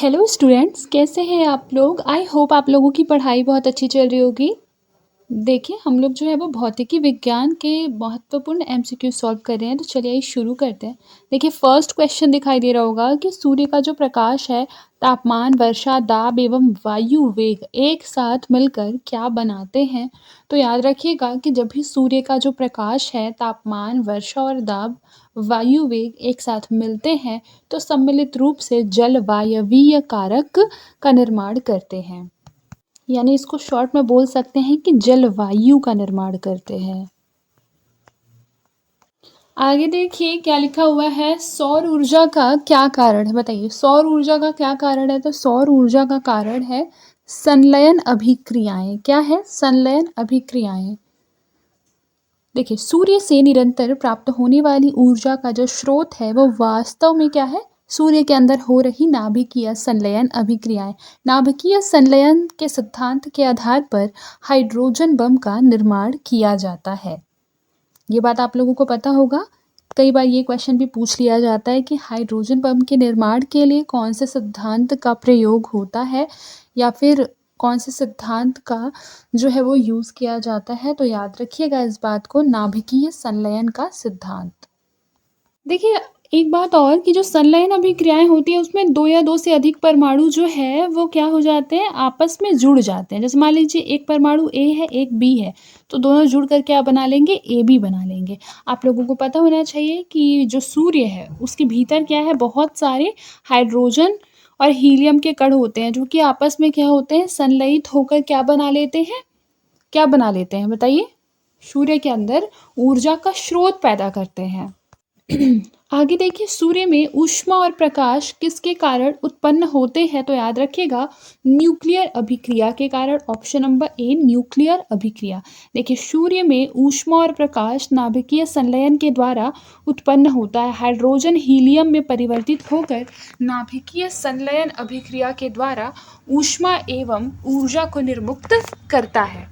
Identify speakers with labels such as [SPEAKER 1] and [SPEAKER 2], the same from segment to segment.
[SPEAKER 1] Hello students, कैसे हैं आप लोग। आई होप आप लोगों की पढ़ाई बहुत अच्छी चल रही होगी। देखिए, हम लोग जो है वो भौतिकी विज्ञान के महत्वपूर्ण एमसीक्यू सॉल्व कर रहे हैं। तो चलिए शुरू करते हैं। देखिए, फर्स्ट क्वेश्चन दिखाई दे रहा होगा कि सूर्य का जो प्रकाश है, तापमान, वर्षा, दाब एवं वायु वेग एक साथ मिलकर क्या बनाते हैं। तो याद रखिएगा कि जब भी सूर्य का जो प्रकाश है, तापमान, वर्षा और दाब, वायु वेग एक साथ मिलते हैं तो सम्मिलित रूप से जलवायवीय कारक का निर्माण करते हैं। यानी इसको शॉर्ट में बोल सकते हैं कि जलवायु का निर्माण करते हैं। आगे देखिए क्या लिखा हुआ है, सौर ऊर्जा का क्या कारण है। बताइए, सौर ऊर्जा का क्या कारण है। तो सौर ऊर्जा का कारण है संलयन अभिक्रियाएं। क्या है? संलयन अभिक्रियाएं। देखिए, सूर्य से निरंतर प्राप्त होने वाली ऊर्जा का जो स्रोत है वो वास्तव में क्या है? सूर्य के अंदर हो रही नाभिकीय संलयन अभिक्रियाएं। नाभिकीय संलयन के सिद्धांत के आधार पर हाइड्रोजन बम का निर्माण किया जाता है। ये बात आप लोगों को पता होगा। कई बार ये क्वेश्चन भी पूछ लिया जाता है कि हाइड्रोजन बम के निर्माण के लिए कौन से सिद्धांत का प्रयोग होता है या फिर कौन से सिद्धांत का जो है वो यूज़ किया जाता है। तो याद रखिएगा इस बात को, नाभिकीय संलयन का सिद्धांत। देखिए, एक बात और कि जो संलयन अभिक्रियाएं होती है उसमें दो या दो से अधिक परमाणु जो है वो क्या हो जाते हैं, आपस में जुड़ जाते हैं। जैसे मान लीजिए एक परमाणु ए है, एक बी है, तो दोनों जुड़ कर क्या बना लेंगे, ए बी बना लेंगे। आप लोगों को पता होना चाहिए कि जो सूर्य है उसके भीतर क्या है, बहुत सारे हाइड्रोजन और हीलियम के कण होते हैं जो कि आपस में क्या होते हैं, संलयित होकर क्या बना लेते हैं, क्या बना लेते हैं बताइए, सूर्य के अंदर ऊर्जा का स्रोत पैदा करते हैं। आगे देखिए, सूर्य में ऊष्मा और प्रकाश किसके कारण उत्पन्न होते हैं। तो याद रखिएगा, न्यूक्लियर अभिक्रिया के कारण। ऑप्शन नंबर ए, न्यूक्लियर अभिक्रिया। देखिए, सूर्य में ऊष्मा और प्रकाश नाभिकीय संलयन के द्वारा उत्पन्न होता है। हाइड्रोजन हीलियम में परिवर्तित होकर नाभिकीय संलयन अभिक्रिया के द्वारा ऊष्मा एवं ऊर्जा को निर्मुक्त करता है।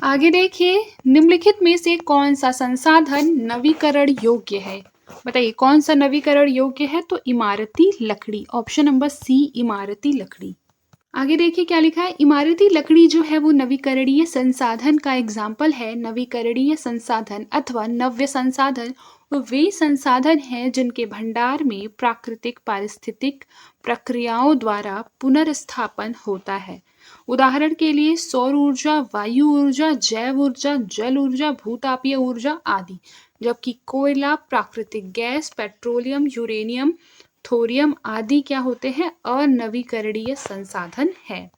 [SPEAKER 1] आगे देखिए, निम्नलिखित में से कौन सा संसाधन नवीकरण योग्य है। बताइए, कौन सा नवीकरण योग्य है। तो इमारती लकड़ी। ऑप्शन नंबर सी, इमारती लकड़ी। आगे देखिए क्या लिखा है, इमारती लकड़ी जो है वो नवीकरणीय संसाधन का एग्जाम्पल है। नवीकरणीय संसाधन अथवा नव्य संसाधन वो वे संसाधन हैं जिनके भंडार में प्राकृतिक पारिस्थितिक प्रक्रियाओं द्वारा पुनर्स्थापन होता है। उदाहरण के लिए सौर ऊर्जा, वायु ऊर्जा, जैव ऊर्जा, जल ऊर्जा, भूतापीय ऊर्जा आदि। जबकि कोयला, प्राकृतिक गैस, पेट्रोलियम, यूरेनियम, थोरियम आदि क्या होते हैं, अनवीकरणीय संसाधन है।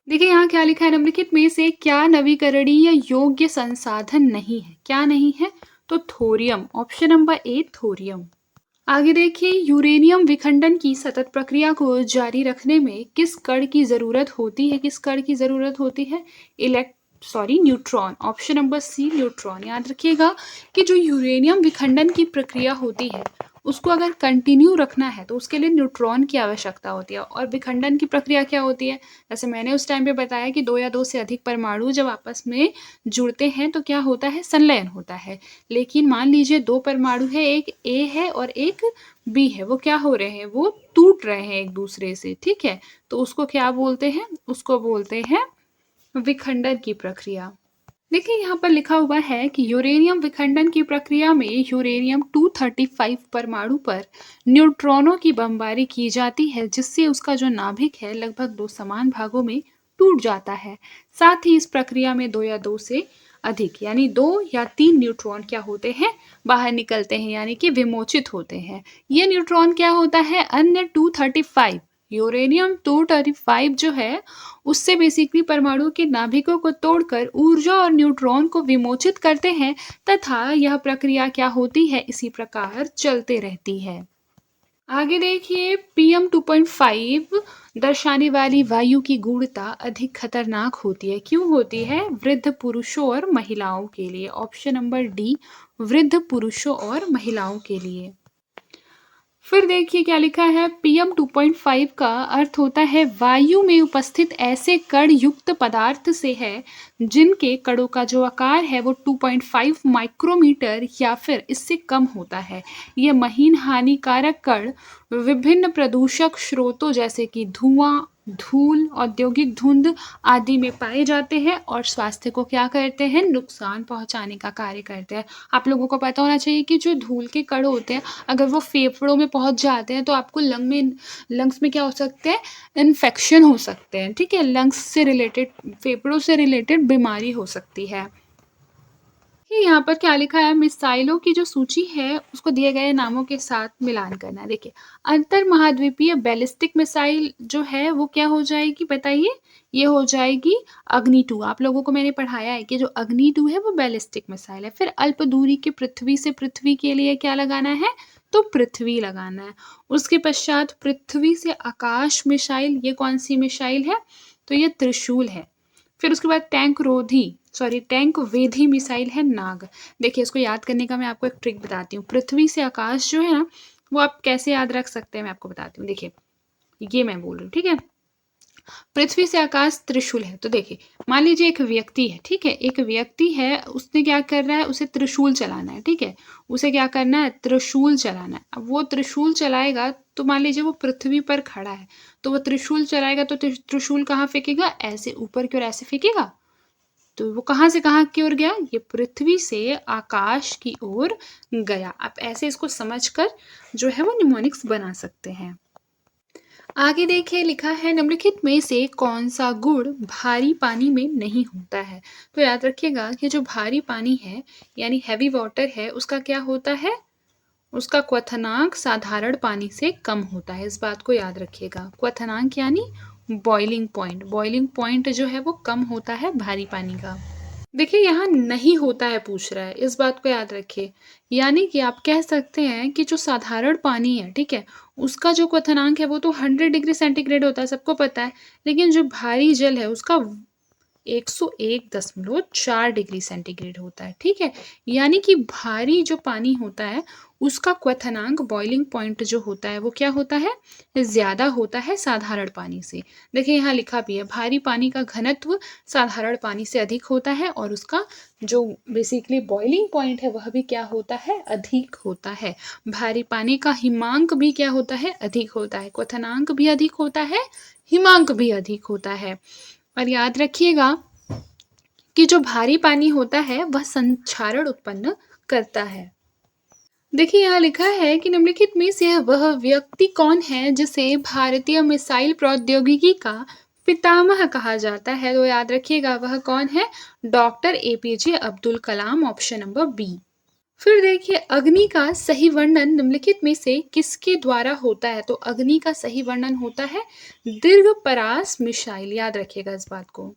[SPEAKER 1] देखिए यहाँ क्या लिखा है, निम्नलिखित में से क्या नवीकरणीय योग्य संसाधन नहीं है। क्या नहीं है, तो thorium. Option number A, thorium. आगे देखिए, यूरेनियम विखंडन की सतत प्रक्रिया को जारी रखने में किस कण की जरूरत होती है। किस कण की जरूरत होती है, neutron. Option number C, neutron. याद रखिएगा कि जो यूरेनियम विखंडन की प्रक्रिया होती है उसको अगर कंटिन्यू रखना है तो उसके लिए न्यूट्रॉन की आवश्यकता होती है। और विखंडन की प्रक्रिया क्या होती है, जैसे मैंने उस टाइम पे बताया कि दो या दो से अधिक परमाणु जब आपस में जुड़ते हैं तो क्या होता है, संलयन होता है। लेकिन मान लीजिए दो परमाणु है, एक ए है और एक बी है, वो क्या हो रहे हैं, वो टूट रहे हैं एक दूसरे से। ठीक है, तो उसको क्या बोलते हैं, उसको बोलते हैं विखंडन की प्रक्रिया। देखिए यहाँ पर लिखा हुआ है कि यूरेनियम विखंडन की प्रक्रिया में यूरेनियम 235 परमाणु पर न्यूट्रॉनों की बमबारी की जाती है, जिससे उसका जो नाभिक है लगभग दो समान भागों में टूट जाता है। साथ ही इस प्रक्रिया में दो या दो से अधिक यानी दो या तीन न्यूट्रॉन क्या होते हैं, बाहर निकलते हैं, यानी कि विमोचित होते हैं। ये न्यूट्रॉन क्या होता है, अन्य 235 यूरेनियम 235 जो है उससे बेसिकली परमाणु के नाभिकों को तोड़कर ऊर्जा और न्यूट्रॉन को विमोचित करते हैं तथा यह प्रक्रिया क्या होती है, इसी प्रकार चलते रहती है। आगे देखिए, PM 2.5 दर्शाने वाली वायु की गुणता अधिक खतरनाक होती है। क्यों होती है, वृद्ध पुरुषों और महिलाओं के लिए। ऑप्शन नंबर डी, वृद्ध पुरुषों और महिलाओं के लिए। फिर देखिए क्या लिखा है, पीएम 2.5 का अर्थ होता है वायु में उपस्थित ऐसे कण युक्त पदार्थ से है जिनके कणों का जो आकार है वो 2.5 माइक्रोमीटर या फिर इससे कम होता है। ये महीन हानिकारक कण विभिन्न प्रदूषक स्रोतों जैसे कि धुआं, धूल, औद्योगिक धुंध आदि में पाए जाते हैं और स्वास्थ्य को क्या करते हैं, नुकसान पहुंचाने का कार्य करते हैं। आप लोगों को पता होना चाहिए कि जो धूल के कण होते हैं अगर वो फेफड़ों में पहुंच जाते हैं तो आपको लंग्स में क्या हो सकते हैं, इन्फेक्शन हो सकते हैं। ठीक है, लंग्स से रिलेटेड, फेफड़ों से रिलेटेड बीमारी हो सकती है। देखिए यहाँ पर क्या लिखा है, मिसाइलों की जो सूची है उसको दिए गए नामों के साथ मिलान करना है। देखिए, अंतर महाद्वीपीय बैलिस्टिक मिसाइल जो है वो क्या हो जाएगी बताइए, ये हो जाएगी अग्नि 2। आप लोगों को मैंने पढ़ाया है कि जो अग्नि 2 है वो बैलिस्टिक मिसाइल है। फिर अल्प दूरी के पृथ्वी से पृथ्वी के लिए क्या लगाना है, तो पृथ्वी लगाना है। उसके पश्चात पृथ्वी से आकाश मिसाइल, ये कौन सी मिसाइल है, तो ये त्रिशूल है। फिर उसके बाद टैंक वेधी मिसाइल है नाग। देखिए इसको याद करने का मैं आपको एक ट्रिक बताती हूँ। पृथ्वी से आकाश जो है ना वो आप कैसे याद रख सकते हैं मैं आपको बताती हूँ। देखिए ये मैं बोल रही हूँ, ठीक है, पृथ्वी से आकाश त्रिशूल है। तो देखिए मान लीजिए एक व्यक्ति है, ठीक है, एक व्यक्ति है, उसने क्या कर रहा है, उसे त्रिशूल चलाना है। ठीक है, उसे क्या करना है, त्रिशूल चलाना है। अब वो त्रिशूल चलाएगा तो मान लीजिए वो पृथ्वी पर खड़ा है तो वो त्रिशूल चलाएगा तो त्रिशूल कहाँ फेंकेगा, ऐसे ऊपर की ओर ऐसे फेंकेगा। तो वो कहाँ से कहाँ की ओर गया, ये पृथ्वी से आकाश की ओर गया। आप ऐसे इसको समझकर जो है वो निमोनिक्स बना सकते हैं। आगे देखिए लिखा है, निम्नलिखित में से कौन सा गुण भारी पानी में नहीं होता है। तो याद रखिएगा कि जो भारी पानी है यानी हैवी वाटर है उसका क्या होता है, उसका क्वथनांक साधारण पानी से कम होता है। इस बात को याद रखिएगा। क्वथनांक यानी बॉइलिंग पॉइंट जो है वो कम होता है भारी पानी का। देखिए यहाँ नहीं होता है पूछ रहा है, इस बात को याद रखिए। यानी कि आप कह सकते हैं कि जो साधारण पानी है, ठीक है, उसका जो क्वथनांक है वो तो 100 डिग्री सेंटीग्रेड होता है, सबको पता है। लेकिन जो भारी जल है उसका 101.4 डिग्री सेंटीग्रेड होता है। ठीक है, यानी कि भारी जो पानी होता है उसका क्वथनांक, बॉइलिंग पॉइंट जो होता है वो क्या होता है, ज़्यादा होता है साधारण पानी से। देखिए यहाँ लिखा भी है, भारी पानी का घनत्व साधारण पानी से अधिक होता है और उसका जो बेसिकली बॉइलिंग पॉइंट है वह भी क्या होता है, अधिक होता है। भारी पानी का हिमांक भी क्या होता है, अधिक होता है। क्वथनांक भी अधिक होता है, हिमांक भी अधिक होता है। और याद रखिएगा कि जो भारी पानी होता है वह संक्षारण उत्पन्न करता है। देखिए यहाँ लिखा है कि निम्नलिखित में से वह व्यक्ति कौन है जिसे भारतीय मिसाइल प्रौद्योगिकी का पितामह कहा जाता है। तो याद रखिएगा वह कौन है, doctor APJ Abdul Kalam, option number B. फिर देखिए अग्नि का सही वर्णन निम्नलिखित में से किसके द्वारा होता है। तो अग्नि का सही वर्णन होता है दीर्घ परास मिसाइल। याद रखिएगा इस बात को।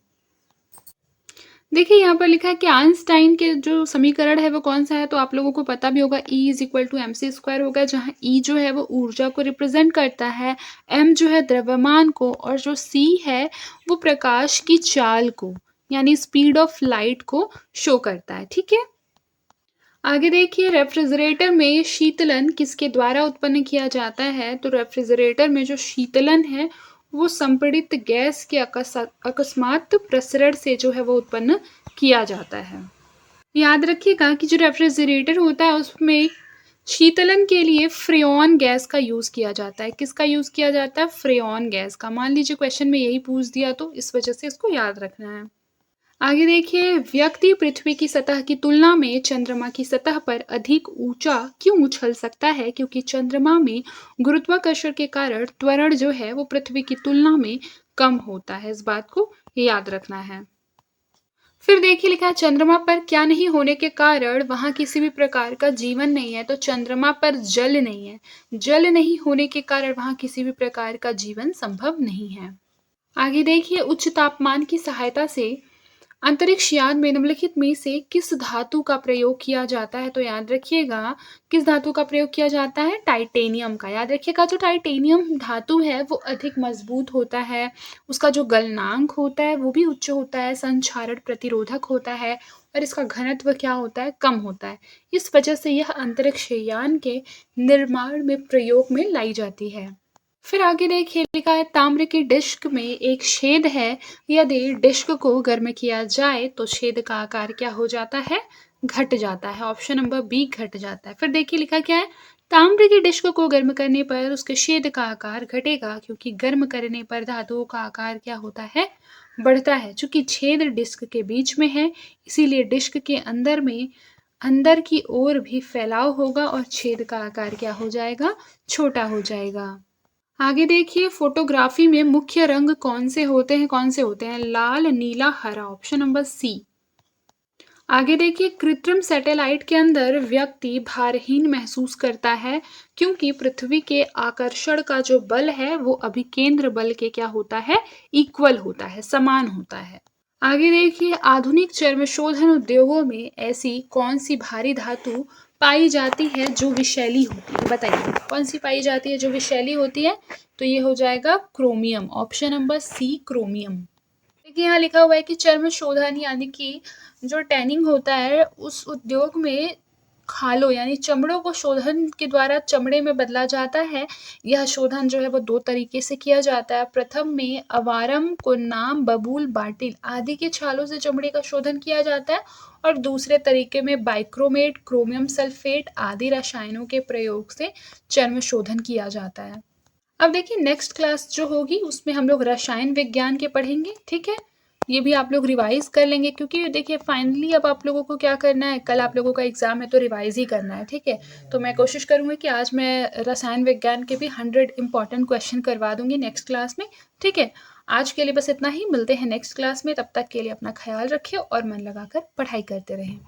[SPEAKER 1] देखिए यहाँ पर लिखा है कि आइंस्टाइन के जो समीकरण है वो कौन सा है। तो आप लोगों को पता भी होगा, E = mc² होगा, जहाँ E जो है वो ऊर्जा को रिप्रेजेंट करता है, m जो है द्रव्यमान को, और जो c है वो प्रकाश की चाल को यानी स्पीड ऑफ लाइट को शो करता है। ठीक है, आगे देखिए रेफ्रिजरेटर में शीतलन किसके द्वारा उत्पन्न किया जाता है। तो रेफ्रिजरेटर में जो शीतलन है वो संपीड़ित गैस के अकस्मात प्रसरण से जो है वो उत्पन्न किया जाता है। याद रखिएगा कि जो रेफ्रिजरेटर होता है उसमें शीतलन के लिए फ्रेऑन गैस का यूज किया जाता है। किसका यूज किया जाता है, फ्रेऑन गैस का। मान लीजिए क्वेश्चन में यही पूछ दिया तो इस वजह से इसको याद रखना है। आगे देखिए, व्यक्ति पृथ्वी की सतह की तुलना में चंद्रमा की सतह पर अधिक ऊंचा क्यों उछल सकता है, क्योंकि चंद्रमा में गुरुत्वाकर्षण के कारण त्वरण जो है वो पृथ्वी की तुलना में कम होता है। इस बात को याद रखना है। फिर देखिए लिखा है, चंद्रमा पर क्या नहीं होने के कारण वहां किसी भी प्रकार का जीवन नहीं है। तो चंद्रमा पर जल नहीं है, जल नहीं होने के कारण वहां किसी भी प्रकार का जीवन संभव नहीं है। आगे देखिए, उच्च तापमान की सहायता से अंतरिक्ष यान में निम्नलिखित में से किस धातु का प्रयोग किया जाता है? तो याद रखिएगा, किस धातु का प्रयोग किया जाता है? टाइटेनियम का। याद रखिएगा, जो टाइटेनियम धातु है वो अधिक मजबूत होता है, उसका जो गलनांक होता है वो भी उच्च होता है, संक्षारण प्रतिरोधक होता है और इसका घनत्व क्या होता है? कम होता है। इस वजह से यह अंतरिक्ष यान के निर्माण में प्रयोग में लाई जाती है। फिर आगे देखिए, लिखा है ताम्र की डिस्क में एक छेद है, यदि डिस्क को गर्म किया जाए तो छेद का आकार क्या हो जाता है? घट जाता है। ऑप्शन नंबर बी, घट जाता है। फिर देखिए लिखा क्या है, ताम्र की डिस्क को गर्म करने पर उसके छेद का आकार घटेगा, क्योंकि गर्म करने पर धातुओं का आकार क्या होता है? बढ़ता है। चूंकि छेद डिस्क के बीच में है, इसीलिए डिस्क के अंदर की ओर भी फैलाव होगा और छेद का आकार क्या हो जाएगा? छोटा हो जाएगा। आगे देखिए, फोटोग्राफी में मुख्य रंग कौन से होते हैं? कौन से होते हैं? लाल, नीला, हरा। Option number C. आगे देखिए, कृत्रिम सैटेलाइट के अंदर व्यक्ति भारहीन महसूस करता है, क्योंकि पृथ्वी के आकर्षण का जो बल है वो अभिकेंद्र बल के क्या होता है? इक्वल होता है, समान होता है। आगे देखिए, आधुनिक चर्म शोधन उद्योगों में ऐसी कौन सी भारी धातु पाई जाती है जो विषैली होती है? बताइए, कौन सी पाई जाती है जो विषैली होती है? तो ये हो जाएगा chromium. Option number C, chromium. देखिए, यहाँ लिखा हुआ है कि चर्म शोधन यानी कि जो टैनिंग होता है उस उद्योग में खालों यानी चमड़ों को शोधन के द्वारा चमड़े में बदला जाता है। यह शोधन जो है वो दो तरीके से किया जाता है। प्रथम में अवारम, कुन्नाम, बबूल, बाटिल आदि के छालों से चमड़े का शोधन किया जाता है और दूसरे तरीके में बाइक्रोमेट, क्रोमियम सल्फेट आदि रसायनों के प्रयोग से चर्म शोधन किया जाता है। अब देखिए, नेक्स्ट क्लास जो होगी उसमें हम लोग रसायन विज्ञान के पढ़ेंगे, ठीक है? ये भी आप लोग रिवाइज कर लेंगे, क्योंकि देखिए फाइनली अब आप लोगों को क्या करना है, कल आप लोगों का एग्जाम है तो रिवाइज ही करना है, ठीक है? तो मैं कोशिश करूंगी कि आज मैं रसायन विज्ञान के भी 100 इंपॉर्टेंट क्वेश्चन करवा दूंगी नेक्स्ट क्लास में, ठीक है? आज के लिए बस इतना ही, मिलते हैं नेक्स्ट क्लास में। तब तक के लिए अपना ख्याल रखिए और मन लगाकर पढ़ाई करते रहें।